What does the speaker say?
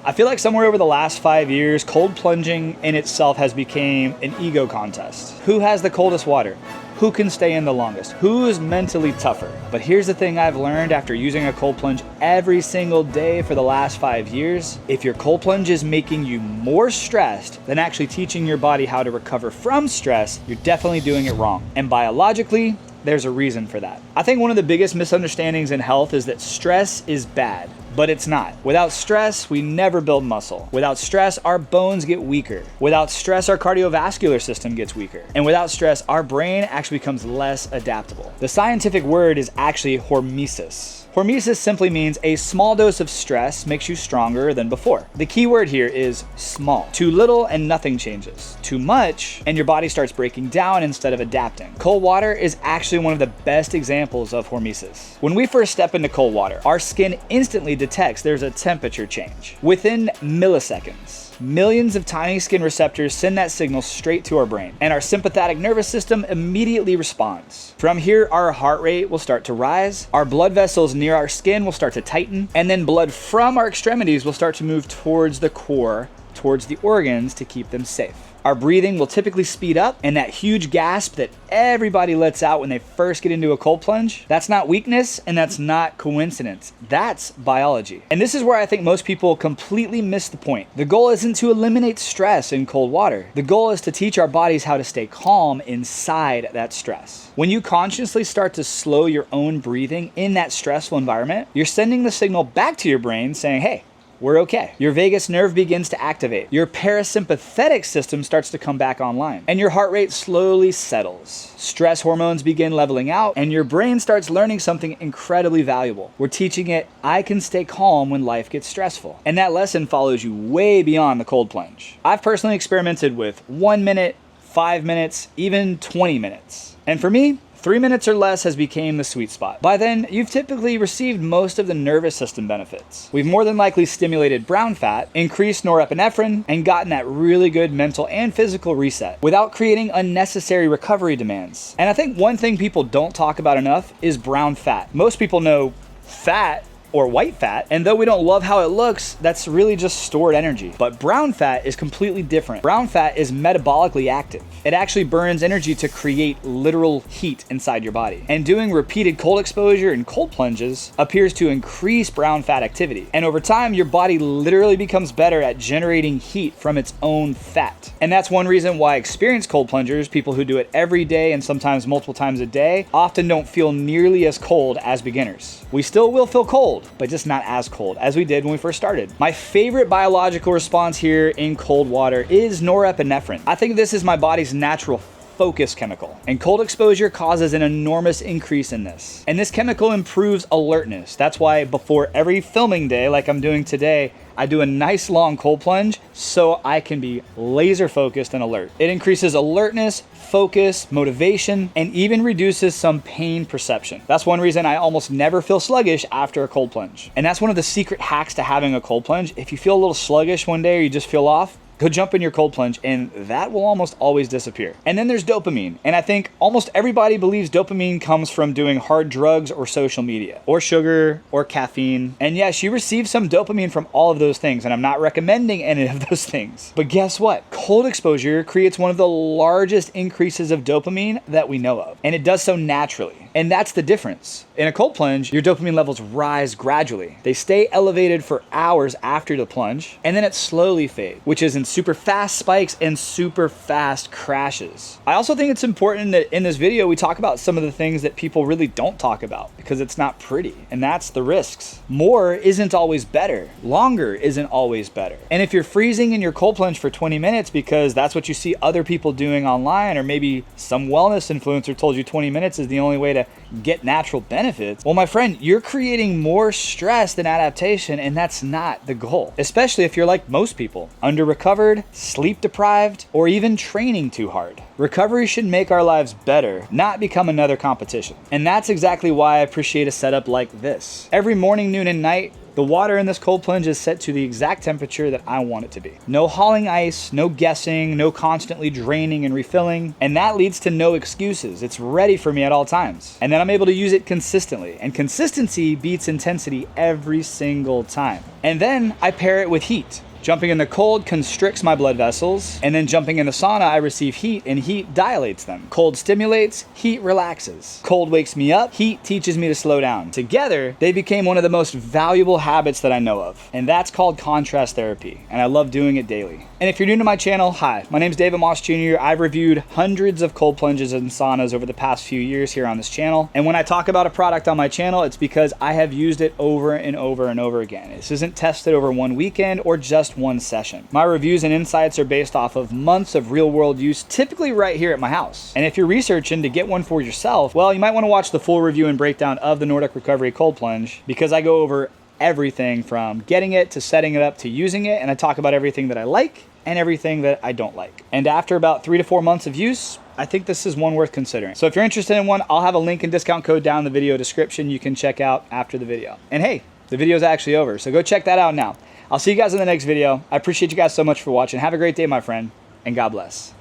I feel like somewhere over the last 5 years, cold plunging in itself has become an ego contest. Who has the coldest water? Who can stay in the longest? Who is mentally tougher? But here's the thing I've learned after using a cold plunge every single day for the last 5 years. If your cold plunge is making you more stressed than actually teaching your body how to recover from stress, you're definitely doing it wrong. And biologically, there's a reason for that. I think one of the biggest misunderstandings in health is that stress is bad. But it's not. Without stress, we never build muscle. Without stress, our bones get weaker. Without stress, our cardiovascular system gets weaker. And without stress, our brain actually becomes less adaptable. The scientific word is actually hormesis. Hormesis simply means a small dose of stress makes you stronger than before. The key word here is small. Too little and nothing changes. Too much and your body starts breaking down instead of adapting. Cold water is actually one of the best examples of hormesis. When we first step into cold water, our skin instantly detects there's a temperature change. Within milliseconds, millions of tiny skin receptors send that signal straight to our brain, and our sympathetic nervous system immediately responds. From here, our heart rate will start to rise, our blood vessels near our skin will start to tighten, and then blood from our extremities will start to move towards the core, towards the organs to keep them safe. Our breathing will typically speed up, and that huge gasp that everybody lets out when they first get into a cold plunge, that's not weakness and that's not coincidence. That's biology. And this is where I think most people completely miss the point. The goal isn't to eliminate stress in cold water. The goal is to teach our bodies how to stay calm inside that stress. When you consciously start to slow your own breathing in that stressful environment, you're sending the signal back to your brain saying, hey, we're okay. Your vagus nerve begins to activate. Your parasympathetic system starts to come back online, and your heart rate slowly settles. Stress hormones begin leveling out, and your brain starts learning something incredibly valuable. We're teaching it, I can stay calm when life gets stressful. And that lesson follows you way beyond the cold plunge. I've personally experimented with 1 minute, 5 minutes, even 20 minutes. And for me, 3 minutes or less has become the sweet spot. By then, you've typically received most of the nervous system benefits. We've more than likely stimulated brown fat, increased norepinephrine, and gotten that really good mental and physical reset without creating unnecessary recovery demands. And I think one thing people don't talk about enough is brown fat. Most people know fat or white fat, and though we don't love how it looks, that's really just stored energy. But brown fat is completely different. Brown fat is metabolically active. It actually burns energy to create literal heat inside your body. And doing repeated cold exposure and cold plunges appears to increase brown fat activity. And over time, your body literally becomes better at generating heat from its own fat. And that's one reason why experienced cold plungers, people who do it every day and sometimes multiple times a day, often don't feel nearly as cold as beginners. We still will feel cold, but just not as cold as we did when we first started. My favorite biological response here in cold water is norepinephrine. I think this is my body's natural focus chemical, and cold exposure causes an enormous increase in this. And this chemical improves alertness. That's why before every filming day, like I'm doing today, I do a nice long cold plunge so I can be laser focused and alert. It increases alertness, focus, motivation, and even reduces some pain perception. That's one reason I almost never feel sluggish after a cold plunge. And that's one of the secret hacks to having a cold plunge. If you feel a little sluggish one day or you just feel off, go jump in your cold plunge and that will almost always disappear. And then there's dopamine. And I think almost everybody believes dopamine comes from doing hard drugs or social media or sugar or caffeine. And yes, you receive some dopamine from all of those things, and I'm not recommending any of those things. But guess what? Cold exposure creates one of the largest increases of dopamine that we know of. And it does so naturally. And that's the difference. In a cold plunge, your dopamine levels rise gradually. They stay elevated for hours after the plunge, and then it slowly fades, which is in super fast spikes and super fast crashes. I also think it's important that in this video, we talk about some of the things that people really don't talk about because it's not pretty, and that's the risks. More isn't always better. Longer isn't always better. And if you're freezing in your cold plunge for 20 minutes because that's what you see other people doing online, or maybe some wellness influencer told you 20 minutes is the only way to get natural benefits, well, my friend, you're creating more stress than adaptation, and that's not the goal. Especially if you're like most people, under-recovered, sleep-deprived, or even training too hard. Recovery should make our lives better, not become another competition. And that's exactly why I appreciate a setup like this. Every morning, noon, and night, The water in this cold plunge is set to the exact temperature that I want it to be. No hauling ice, no guessing, no constantly draining and refilling, and that leads to no excuses. It's ready for me at all times. And then I'm able to use it consistently, and consistency beats intensity every single time. And then I pair it with heat. Jumping in the cold constricts my blood vessels, and then jumping in the sauna, I receive heat, and heat dilates them. Cold stimulates, heat relaxes. Cold wakes me up, heat teaches me to slow down. Together, they became one of the most valuable habits that I know of, and that's called contrast therapy, and I love doing it daily. And if you're new to my channel, hi, my name's David Moss Jr. I've reviewed hundreds of cold plunges and saunas over the past few years here on this channel, and when I talk about a product on my channel, it's because I have used it over and over and over again. This isn't tested over one weekend or just one session. My reviews and insights are based off of months of real world use, typically right here at my house. And if you're researching to get one for yourself, well, you might want to watch the full review and breakdown of the Nordic Recovery Cold Plunge, because I go over everything from getting it to setting it up to using it, and I talk about everything that I like and everything that I don't like. And after about 3 to 4 months of use, I think this is one worth considering. So if you're interested in one, I'll have a link and discount code down in the video description you can check out after the video. And hey, the video's actually over, so go check that out now. I'll see you guys in the next video. I appreciate you guys so much for watching. Have a great day, my friend, and God bless.